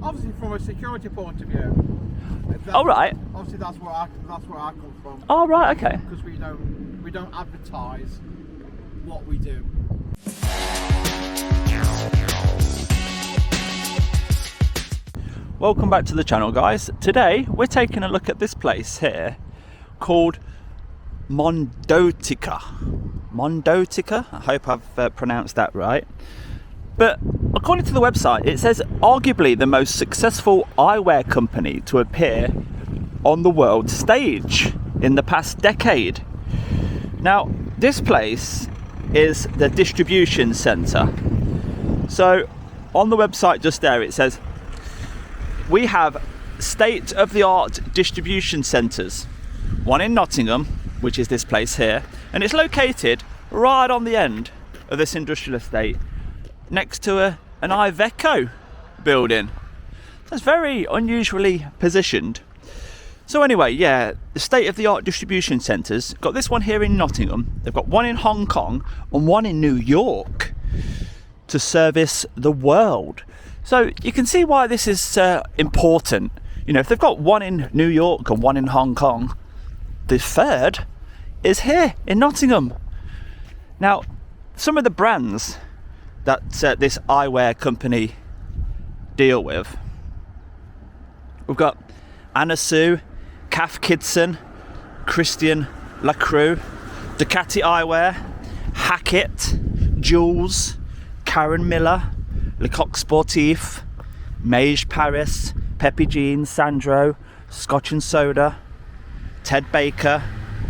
Obviously, from a security point of view. Oh right. Obviously, that's where I come from. Oh right, okay. Because we don't advertise what we do. Welcome back to the channel, guys. Today we're taking a look at this place here called Mondottica. Mondottica? I hope I've pronounced that right. But according to the website, it says arguably the most successful eyewear company to appear on the world stage in the past decade. Now, this place is the distribution centre. So on the website just there, it says, we have state-of-the-art distribution centres. One in Nottingham, which is this place here, and it's located right on the end of this industrial estate, next to an Iveco building. That's very unusually positioned. So anyway, yeah, the state-of-the-art distribution centres. Got this one here in Nottingham. They've got one in Hong Kong and one in New York to service the world. So you can see why this is important. You know, if they've got one in New York and one in Hong Kong, the third is here in Nottingham. Now, some of the brands that this eyewear company deal with, we've got Anna Sue, Kath Kidson, Christian Lacroix, Ducati Eyewear, Hackett, Jules, Karen Miller, Lecoq Sportif, Mage Paris, Peppy Jean, Sandro, Scotch and Soda, Ted Baker,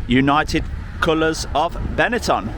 United Colours of Benetton.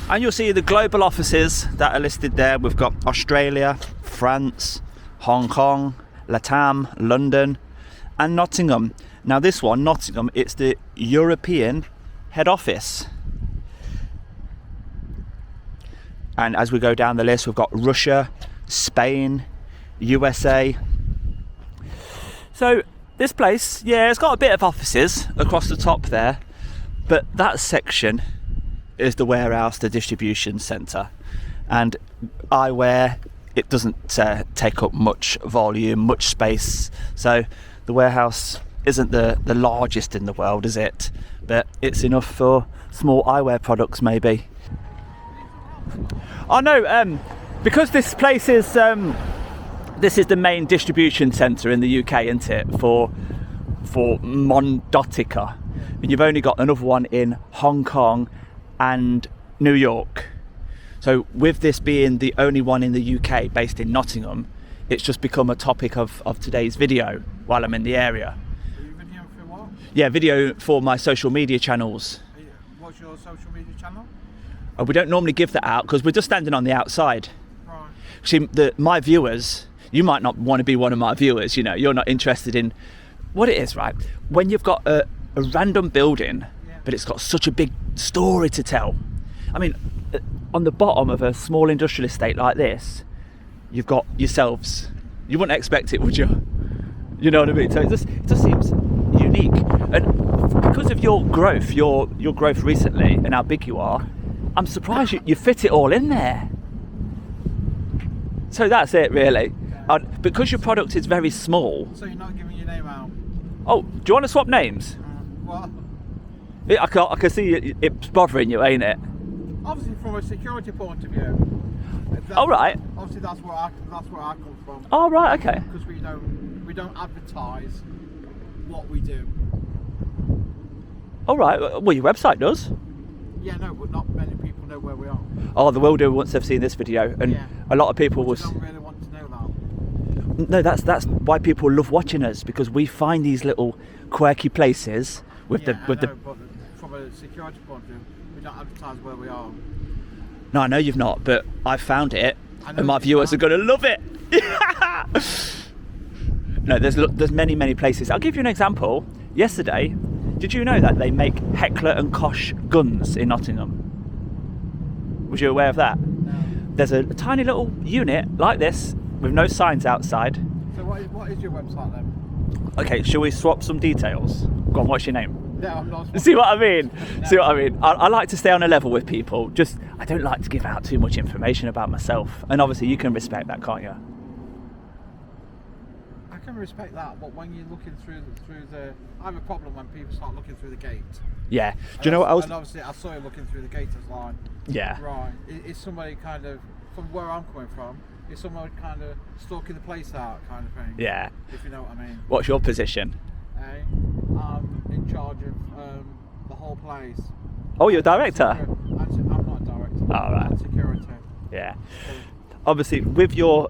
And you'll see the global offices that are listed there. We've got Australia, France, Hong Kong, Latam, London, and Nottingham. Now this one, Nottingham, it's the European head office. And as we go down the list, we've got Russia, Spain, USA. So this place, yeah, it's got a bit of offices across the top there, but that section is the warehouse, the distribution centre. And eyewear, it doesn't take up much volume, much space. So the warehouse isn't the largest in the world, is it? But it's enough for small eyewear products, maybe. Oh no, because this place is this is the main distribution centre in the UK, isn't it, for Mondottica, and you've only got another one in Hong Kong and New York. So with this being the only one in the UK based in Nottingham, it's just become a topic of today's video while I'm in the area. Are you videoing for what? Yeah, video for my social media channels. What's your social media channel? We don't normally give that out because we're just standing on the outside. Right. See, my viewers, you might not want to be one of my viewers, you know, you're not interested in what it is, right? When you've got a random building, yeah, but it's got such a big story to tell. I mean, on the bottom of a small industrial estate like this, you've got yourselves. You wouldn't expect it, would you? You know what I mean? So it just seems unique. And because of your growth, your growth recently and how big you are, I'm surprised you fit it all in there. So that's it, really. Okay. Because your product is very small. So you're not giving your name out? Oh, do you want to swap names? What? I can see it's bothering you, ain't it? Obviously, from a security point of view. Oh right. Obviously, that's where I come from. Oh right, okay. Because we don't advertise what we do. All right. Well, your website does. Yeah, no, but not many people know where we are. Oh, they will do once they've seen this video, and yeah, a lot of people will. Don't really want to know that. No, that's why people love watching us, because we find these little quirky places with yeah, but from a security point of view, we don't advertise where we are. No, I know you've not, but I found it, and my viewers are going to love it. No, there's many places. I'll give you an example. Yesterday, did you know that they make Heckler and Koch guns in Nottingham? Was you aware of that? No. There's a tiny little unit like this with no signs outside. So what is your website then? Okay, shall we swap some details? Go on, what's your name? No, I'm not. See what I mean? No. See what I mean? I like to stay on a level with people. Just, I don't like to give out too much information about myself. And obviously you can respect that, can't you? can respect that, but when you're looking through the, I have a problem when people start looking through the gate. Yeah. Do you know what I was? And obviously, I saw you looking through the gate. I was like, Yeah. right. Is somebody kind of from where I'm coming from? Is someone kind of stalking the place out, kind of thing? Yeah. If you know what I mean. What's your position? I'm in charge of the whole place. Oh, you're a director? I'm not a director. Oh, right. I'm security. Yeah. Obviously, with your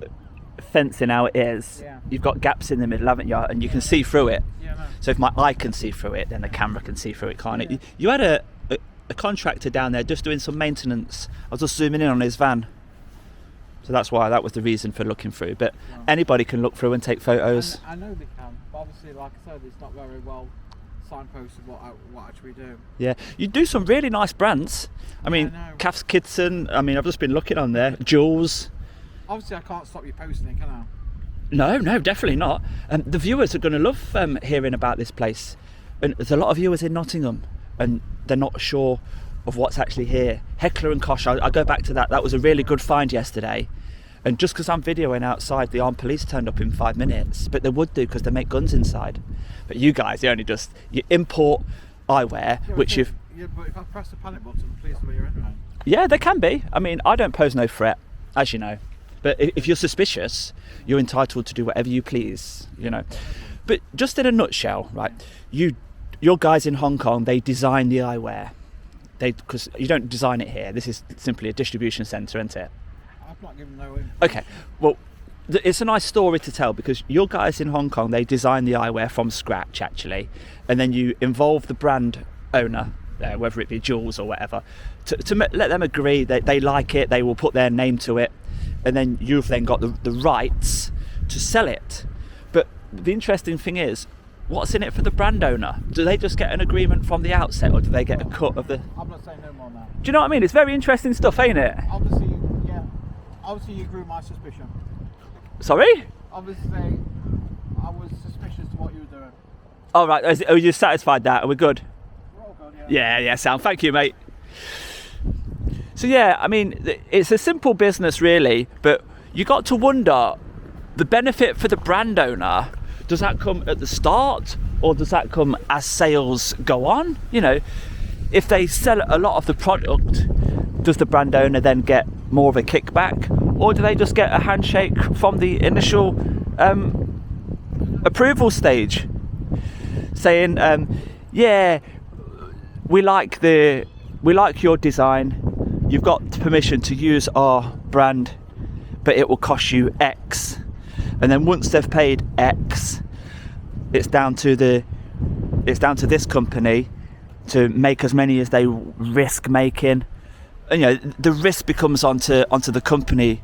fencing how it is, Yeah. you've got gaps in the middle, haven't you? And you can see through it. Yeah, no. So if my eye can see through it, then the camera can see through it, can't it? Yeah. You had a contractor down there just doing some maintenance. I was just zooming in on his van. So that's why, that was the reason for looking through. But Yeah. anybody can look through and take photos. I know they can, but obviously, like I said, it's not very well signposted what actually we do. Yeah, you do some really nice brands. I mean, I know. Cass Kidson, I mean, I've just been looking on there. Jules. Obviously, I can't stop you posting it, can I? No, definitely not. The viewers are going to love hearing about this place. And there's a lot of viewers in Nottingham, and they're not sure of what's actually here. Heckler and Kosh, I go back to that. That was a really good find yesterday. And just because I'm videoing outside, the armed police turned up in 5 minutes. But they would do because they make guns inside. But you guys, you import eyewear, Yeah, which you've... Yeah, but if I press the panic button, the police will be here anyway. Yeah, they can be. I mean, I don't pose no threat, as you know. But if you're suspicious, you're entitled to do whatever you please, you know. But just in a nutshell, right, your guys in Hong Kong, they design the eyewear. Because you don't design it here. This is simply a distribution centre, isn't it? I've not given no info. Okay, well, it's a nice story to tell because your guys in Hong Kong, they design the eyewear from scratch, actually. And then you involve the brand owner, whether it be Jules or whatever, to let them agree that they like it, they will put their name to it, and then you've then got the rights to sell it. But the interesting thing is, what's in it for the brand owner? Do they just get an agreement from the outset, or do they get a cut of the... I'm not saying no more now. Do you know what I mean? It's very interesting stuff, ain't it? Obviously, yeah. Obviously, you grew my suspicion. Sorry? Obviously, I was suspicious of what you were doing. All right, are you satisfied that? Are we good? We're all good, yeah. Yeah, sound. Thank you, mate. So yeah, I mean, it's a simple business really, but you got to wonder, the benefit for the brand owner, does that come at the start or does that come as sales go on? You know, if they sell a lot of the product, does the brand owner then get more of a kickback, or do they just get a handshake from the initial approval stage saying, yeah, we like your design, you've got permission to use our brand, but it will cost you X. And then once they've paid X, it's down to this company to make as many as they risk making. And, you know, the risk becomes onto the company.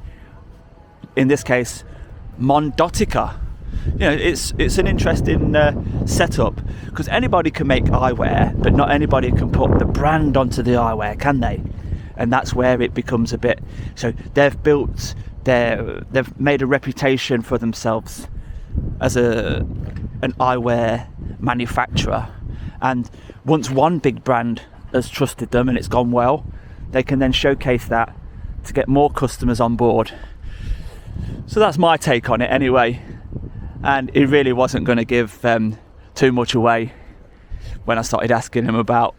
In this case, Mondottica. You know, it's an interesting setup because anybody can make eyewear, but not anybody can put the brand onto the eyewear, can they? And that's where it becomes a bit. So they've made a reputation for themselves as an eyewear manufacturer, and once one big brand has trusted them and it's gone well, they can then showcase that to get more customers on board. So that's my take on it anyway, and it really wasn't going to give too much away when I started asking him about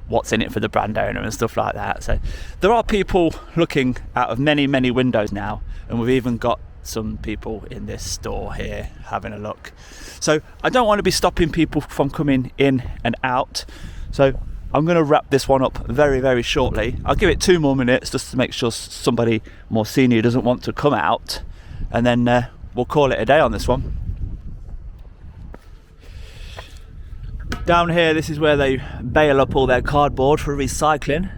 what's in it for the brand owner and stuff like that. So there are people looking out of many windows now, and we've even got some people in this store here having a look. So I don't want to be stopping people from coming in and out, so I'm going to wrap this one up very shortly. I'll give it 2 more minutes just to make sure somebody more senior doesn't want to come out, and then we'll call it a day on this one. Down here, this is where they bale up all their cardboard for recycling,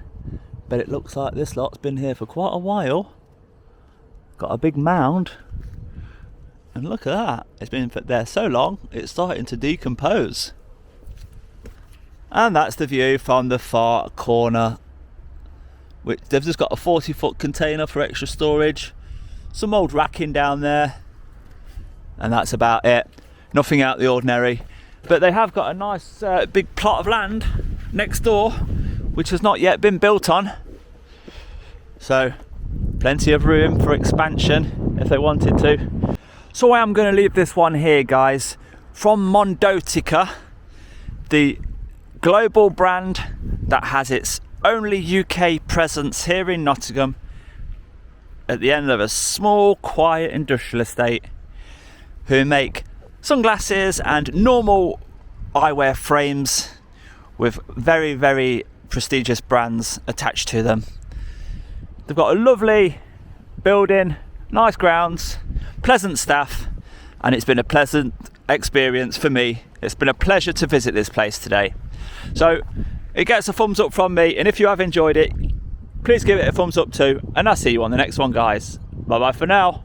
but it looks like this lot's been here for quite a while. Got a big mound, and look at that, it's been there so long it's starting to decompose. And that's the view from the far corner, which they've just got a 40-foot container for extra storage, some old racking down there, and that's about it. Nothing out of the ordinary. But they have got a nice big plot of land next door, which has not yet been built on. So plenty of room for expansion if they wanted to. So I am going to leave this one here, guys, from Mondotica, the global brand that has its only UK presence here in Nottingham at the end of a small, quiet industrial estate, who make sunglasses and normal eyewear frames with very, very prestigious brands attached to them. They've got a lovely building, nice grounds, pleasant staff, and it's been a pleasant experience for me. It's been a pleasure to visit this place today. So it gets a thumbs up from me, and if you have enjoyed it, please give it a thumbs up too, and I'll see you on the next one, guys. Bye bye for now.